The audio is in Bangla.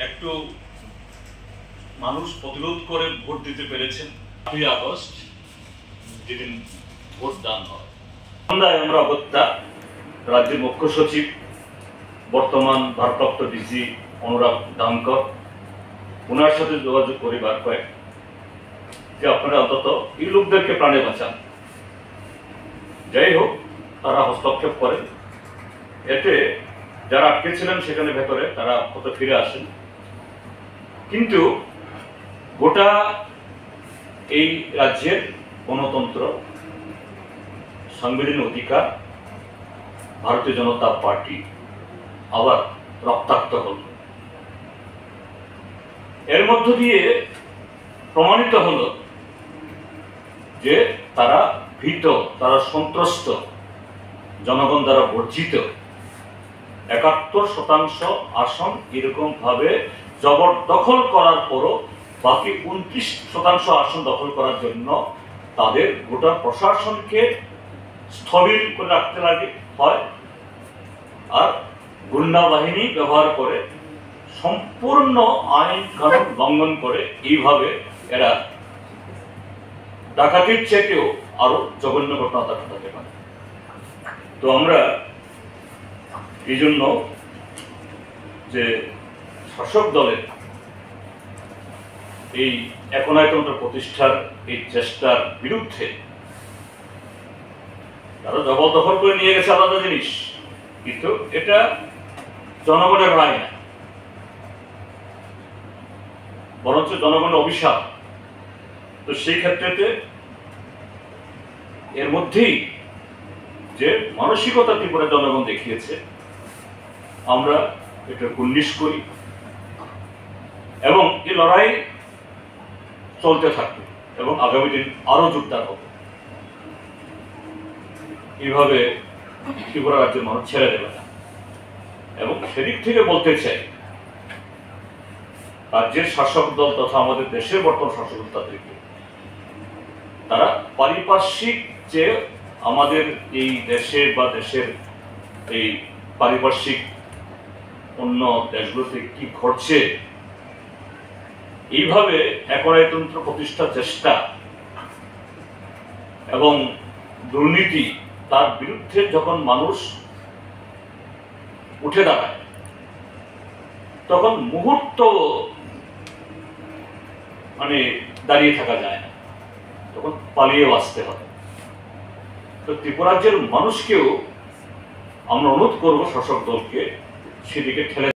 একটু মানুষ প্রতিরোধ করে ভোট দিতে পেরেছেন। 8ই আগস্ট যেদিন ভোট দান হয়, সন্ধ্যায় আমরা অগত্যা রাজ্যের মুখ্য সচিব বর্তমান ভারপ্রাপ্ত ডিসি অনুরাগ ধামকর ওনার সাথে যোগাযোগ করি বার কয়েক যে আপনারা অন্তত এই লোকদেরকে প্রাণে বাঁচান। যাই হোক, তারা হস্তক্ষেপ করেন, এতে যারা আটকে ছিলেন সেখানে ভেতরে তারা কত ফিরে আসেন। কিন্তু গোটা এই রাজ্যের গণতন্ত্র, সাংবিধানিক অধিকার ভারতীয় জনতা পার্টি আবার রক্তাক্ত হল। এর মধ্য দিয়ে প্রমাণিত হল যে তারা ভীত, তারা সন্ত্রস্ত, জনগণ দ্বারা বর্জিত। ৭১% আসন এরকম ভাবে জবরদখল করার পরও বাকি ২৯% আসন দখল করার জন্য তাদের গোটা প্রশাসনকে স্থবির করে রাখতে হয়, আর গুন্ডা বাহিনী ব্যবহার করে সম্পূর্ণ আইন কানুন লঙ্ঘন করে এইভাবে এরা ডাকাতির চেয়েও আরো জঘন্য ঘটনা ঘটাতে পারে। তো আমরা এই জন্য যে শাসক দলের এই একনায়তন্ত্র প্রতিষ্ঠার এই চেষ্টার বিরুদ্ধে, তারা জবরদখল করে নিয়ে গেছে আলাদা জিনিস, কিন্তু এটা জনগণের রায় না, বরঞ্চ জনগণের অভিশাপ। তো সেই ক্ষেত্রেতে এর মধ্যেই যে মানসিকতা ত্রিপুরা জনগণ দেখিয়েছে, আমরা এটা কুর্নিশ করি এবং এই লড়াই চলতে থাকবে এবং আগামী দিন আরো জোরদার হবে। এইভাবে ত্রিপুরা রাজ্যের মানুষ ছেড়ে দেবে না। এবং সেদিক থেকে বলতে চাই, রাজ্যের শাসক দল তথা আমাদের দেশের বর্তমান শাসক দল তাদেরকে, তারা পারিপার্শ্বিক যে আমাদের এই দেশে বা দেশের এই পারিপার্শ্বিক অন্য দেশগুলোতে কি ঘটছে, এইভাবে একনায়তন্ত্র প্রতিষ্ঠার চেষ্টা এবং দুর্নীতি, তার বিরুদ্ধে যখন মানুষ উঠে দাঁড়ায় তখন মুহূর্ত দাঁড়িয়ে থাকা যায় না, তখন পালিয়ে বাঁচতে হবে। তো ত্রিপুরা রাজ্যের মানুষকেও আমরা অনুরোধ করবো শাসক দলকে সেদিকে ঠেলে